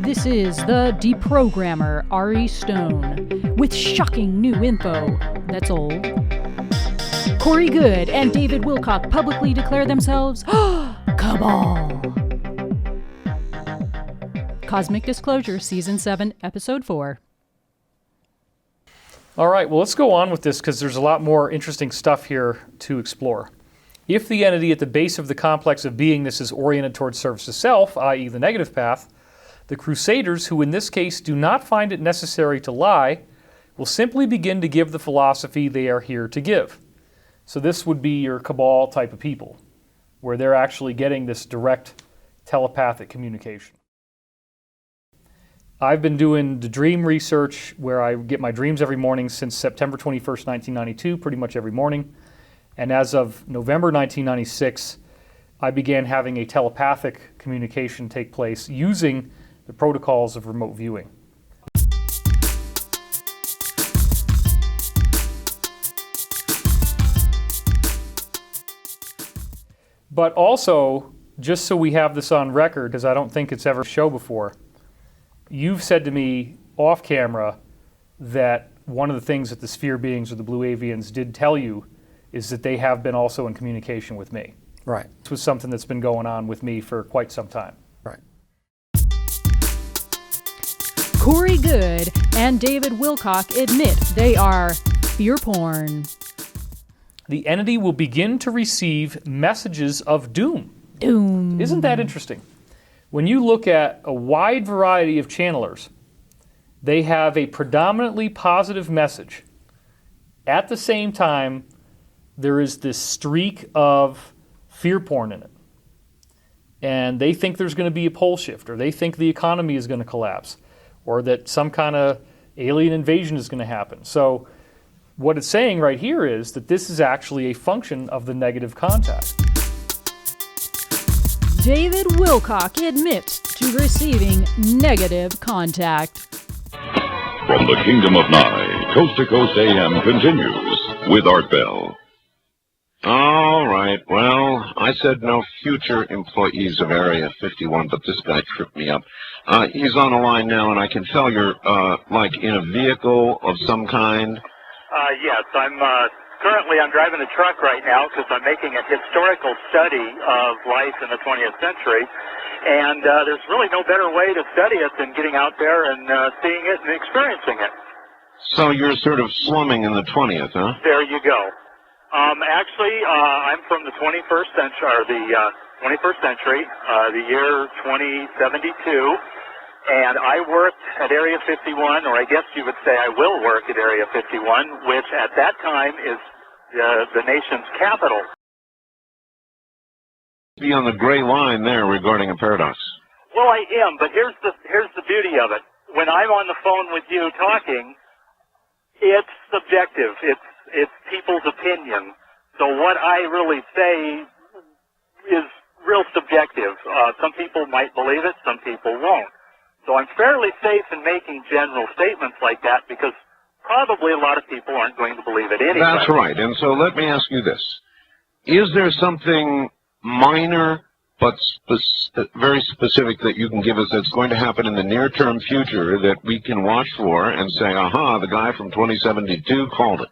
This is the Deprogrammer, R.E. Stone, with shocking new info that's old. Corey Goode and David Wilcock publicly declare themselves Cabal. Cosmic Disclosure, Season 7, Episode 4. All right, well, let's go on with this because there's a lot more interesting stuff here to explore. If the entity at the base of the complex of beingness is oriented towards service to self, i.e. the negative path, the Crusaders, who in this case do not find it necessary to lie, will simply begin to give the philosophy they are here to give. So this would be your Cabal type of people, where they're actually getting this direct telepathic communication. I've been doing the dream research where I get my dreams every morning since September 21st, 1992, pretty much every morning. And as of November 1996, I began having a telepathic communication take place using the protocols of remote viewing. But also, just so we have this on record, because I don't think it's ever shown before, you've said to me off camera that one of the things that the sphere beings or the blue avians did tell you is that they have been also in communication with me. Right. This was something that's been going on with me for quite some time. Right. Corey Goode and David Wilcock admit they are fear porn. The entity will begin to receive messages of doom. Doom. Isn't that interesting? When you look at a wide variety of channelers, they have a predominantly positive message. At the same time, there is this streak of fear porn in it. And they think there's going to be a pole shift, or they think the economy is going to collapse, or that some kind of alien invasion is going to happen. So what it's saying right here is that this is actually a function of the negative contact. David Wilcock admits to receiving negative contact. From the Kingdom of Nye, Coast to Coast AM continues with Art Bell. All right, well, I said no future employees of Area 51, but this guy tripped me up. He's on the line now, and I can tell you're, like, in a vehicle of some kind. Yes, I'm driving a truck right now because I'm making a historical study of life in the 20th century, and there's really no better way to study it than getting out there and seeing it and experiencing it. So you're sort of slumming in the 20th, huh? There you go. I'm from the 21st century, or the 21st century, the year 2072. And I worked at Area 51, or I guess you would say I will work at Area 51, which at that time is the nation's capital. Be on the gray line there regarding a paradox. Well, I am, but here's the beauty of it. When I'm on the phone with you talking, it's subjective. It's people's opinion. So what I really say is real subjective. Some people might believe it, some people won't. So I'm fairly safe in making general statements like that because probably a lot of people aren't going to believe it anyway. That's right. And so let me ask you this. Is there something minor but very specific that you can give us that's going to happen in the near-term future that we can watch for and say, aha, the guy from 2072 called it?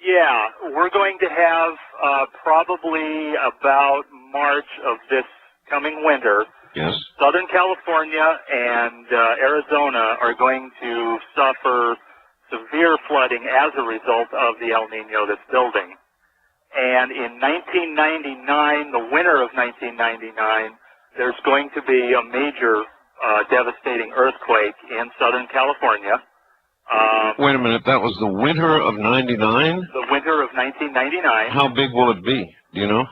Yeah. We're going to have probably about March of this coming winter. Yes. Southern California and Arizona are going to suffer severe flooding as a result of the El Nino that's building. And in 1999, the winter of 1999, there's going to be a major devastating earthquake in Southern California. Wait a minute, that was the winter of 99? The winter of 1999. How big will it be? Do you know?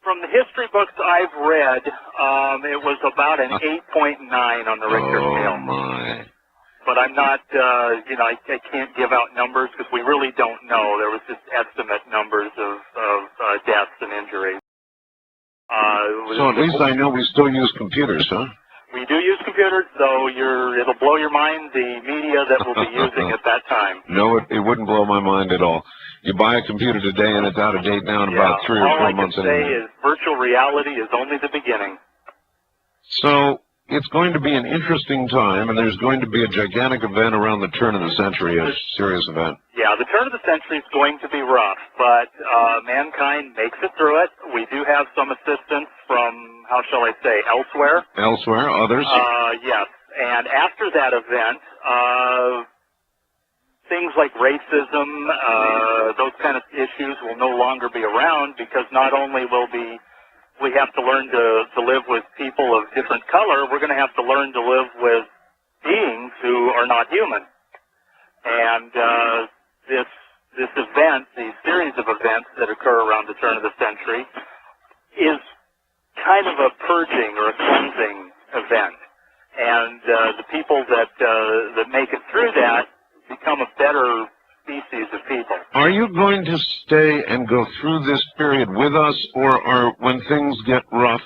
From the history books I've read, it was about an 8.9 on the Richter scale. Oh, my. But I'm not, I can't give out numbers because we really don't know. There was just estimate numbers of deaths and injuries. So at least I know we still use computers, huh? We do use computers. computers, so it'll blow your mind the media that we'll be using at that time. No, it wouldn't blow my mind at all. You buy a computer today and it's out of date now in about 3 or 4 months. All I can say is virtual reality is only the beginning. So it's going to be an interesting time, and there's going to be a gigantic event around the turn of the century, a serious event. Yeah, the turn of the century is going to be rough, but mankind makes it through it. We do have some assistance from, how shall I say, elsewhere. Elsewhere, others? Yes, and after that event, things like racism, those kind of issues will no longer be around, because not only will we have to learn to live with people of different color, we're going to have to learn to live with beings who are not human. And this event, these series of events that occur around the turn of the century, is kind of a purging or a cleansing event. And the people that make it through that become a better species of people. Are you going to stay and go through this period with us, or when things get rough,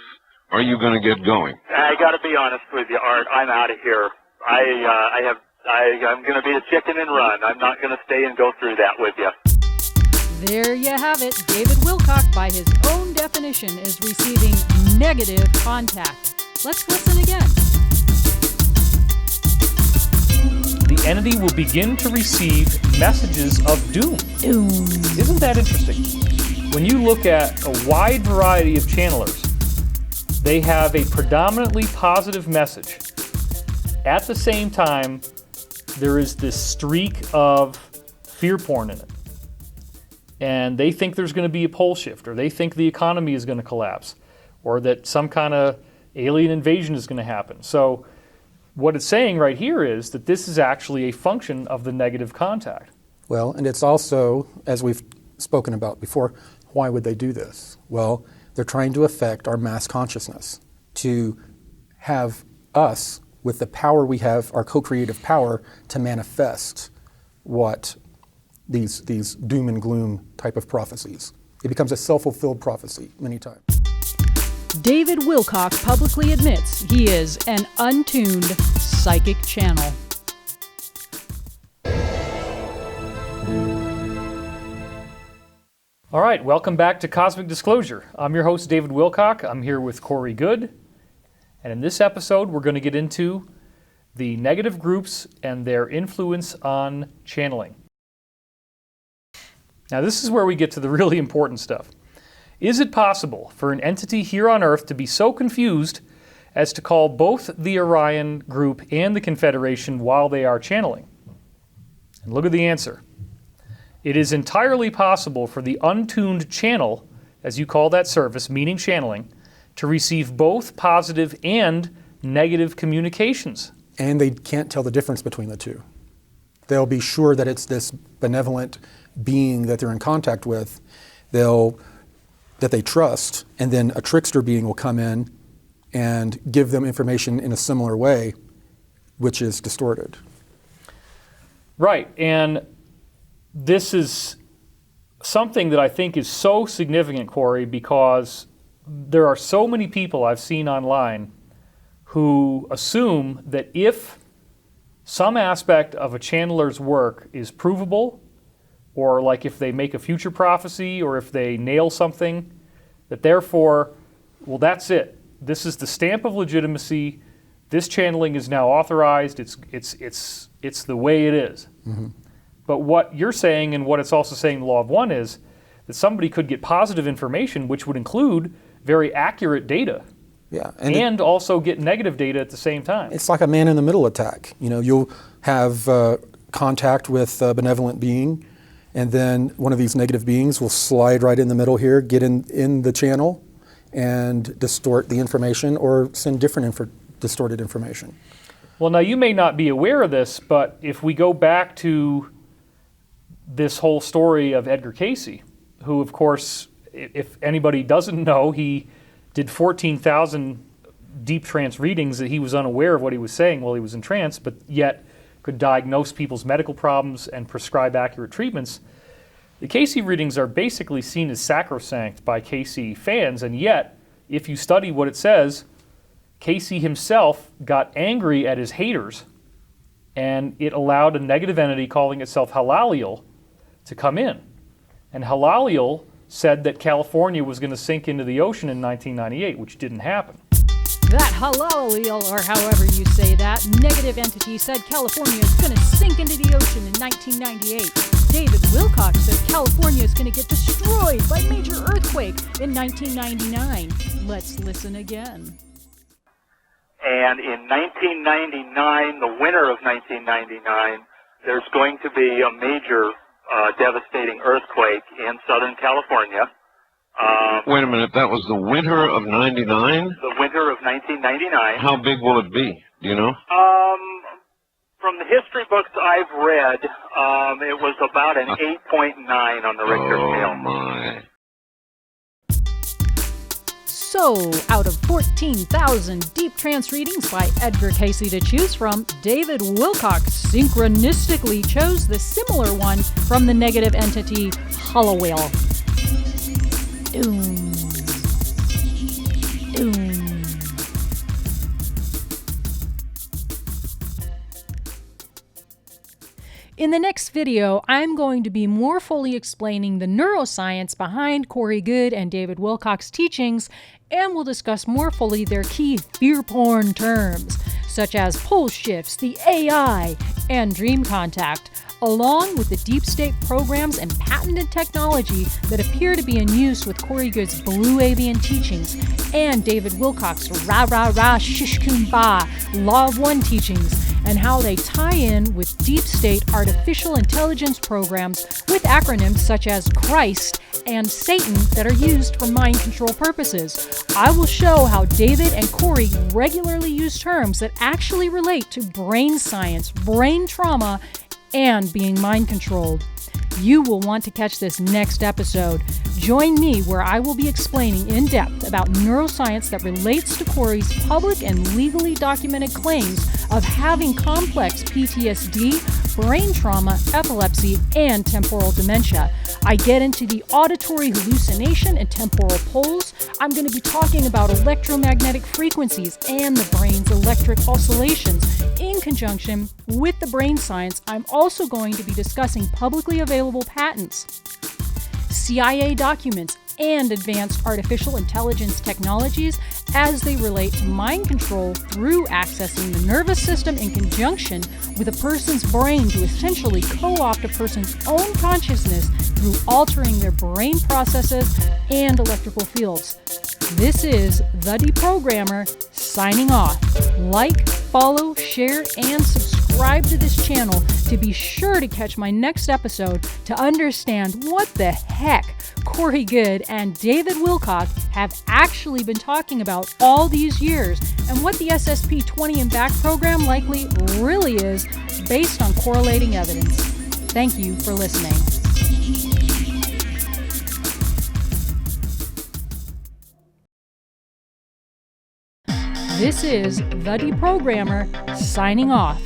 are you going to get going? I got to be honest with you, Art. I'm out of here. I'm going to be a chicken and run. I'm not going to stay and go through that with you. There you have it. David Wilcock, by his own definition, is receiving negative contact. Let's listen again. The entity will begin to receive messages of doom. Doom. Isn't that interesting? When you look at a wide variety of channelers, they have a predominantly positive message. At the same time, there is this streak of fear porn in it. And they think there's going to be a pole shift, or they think the economy is going to collapse, or that some kind of alien invasion is going to happen. So what it's saying right here is that this is actually a function of the negative contact. Well, and it's also, as we've spoken about before, why would they do this? Well, they're trying to affect our mass consciousness, to have us, with the power we have, our co-creative power, to manifest what these doom and gloom type of prophecies. It becomes a self-fulfilled prophecy many times. David Wilcock publicly admits he is an untuned psychic channel. All right, welcome back to Cosmic Disclosure. I'm your host, David Wilcock. I'm here with Corey Goode. And in this episode, we're going to get into the negative groups and their influence on channeling. Now, this is where we get to the really important stuff. Is it possible for an entity here on Earth to be so confused as to call both the Orion group and the Confederation while they are channeling? And look at the answer. It is entirely possible for the untuned channel, as you call that service, meaning channeling, to receive both positive and negative communications. And they can't tell the difference between the two. They'll be sure that it's this benevolent being that they're in contact with, that they trust, and then a trickster being will come in and give them information in a similar way, which is distorted. Right, and this is something that I think is so significant, Corey, because there are so many people I've seen online who assume that if some aspect of a channeler's work is provable, or like if they make a future prophecy, or if they nail something, that therefore, well, that's it. This is the stamp of legitimacy. This channeling is now authorized. It's the way it is. Mm-hmm. But what you're saying, and what it's also saying in the Law of One, is that somebody could get positive information, which would include very accurate data. Yeah, and also get negative data at the same time. It's like a man-in-the-middle attack. You know, you'll have contact with a benevolent being, and then one of these negative beings will slide right in the middle here, get in the channel, and distort the information or send different distorted information. Well, now you may not be aware of this, but if we go back to this whole story of Edgar Cayce, who, of course, if anybody doesn't know, he did 14,000 deep trance readings that he was unaware of what he was saying while he was in trance, but yet could diagnose people's medical problems and prescribe accurate treatments. The Cayce readings are basically seen as sacrosanct by Cayce fans, and yet, if you study what it says, Casey himself got angry at his haters, and it allowed a negative entity calling itself Halaliel to come in. And Halaliel said that California was going to sink into the ocean in 1998, which didn't happen. That Halaliel, or however you say that, negative entity said California is going to sink into the ocean in 1998. David Wilcock said California is going to get destroyed by a major earthquake in 1999. Let's listen again. And in 1999, the winter of 1999, there's going to be a major devastating earthquake in Southern California. Wait a minute, that was the winter of 99? The winter of 1999. How big will it be? Do you know? From the history books I've read, it was about an 8.9 on the Richter scale. Oh, my. So, out of 14,000 deep trance readings by Edgar Casey to choose from, David Wilcock synchronistically chose the similar one from the negative entity Halaliel. Doom. Doom. In the next video, I'm going to be more fully explaining the neuroscience behind Corey Goode and David Wilcock's teachings, and we'll discuss more fully their key fear-porn terms, such as pole shifts, the AI, and dream contact, along with the deep state programs and patented technology that appear to be in use with Corey Goode's Blue Avian teachings and David Wilcock's Ra-Ra-Ra Shish-Kun-Ba Law of One teachings, and how they tie in with deep state artificial intelligence programs with acronyms such as Christ and Satan that are used for mind control purposes. I will show how David and Corey regularly use terms that actually relate to brain science, brain trauma, and being mind controlled. You will want to catch this next episode. Join me where I will be explaining in depth about neuroscience that relates to Corey's public and legally documented claims of having complex PTSD, brain trauma, epilepsy, and temporal dementia. I get into the auditory hallucination and temporal poles. I'm going to be talking about electromagnetic frequencies and the brain's electric oscillations. In conjunction with the brain science, I'm also going to be discussing publicly available patents, CIA documents, and advanced artificial intelligence technologies as they relate to mind control through accessing the nervous system in conjunction with a person's brain to essentially co-opt a person's own consciousness through altering their brain processes and electrical fields. This is The Deprogrammer signing off. Like, follow, share, and subscribe to this channel to be sure to catch my next episode to understand what the heck Corey Goode and David Wilcock have actually been talking about all these years, and what the SSP-20 and back program likely really is based on correlating evidence. Thank you for listening. This is The Deprogrammer signing off.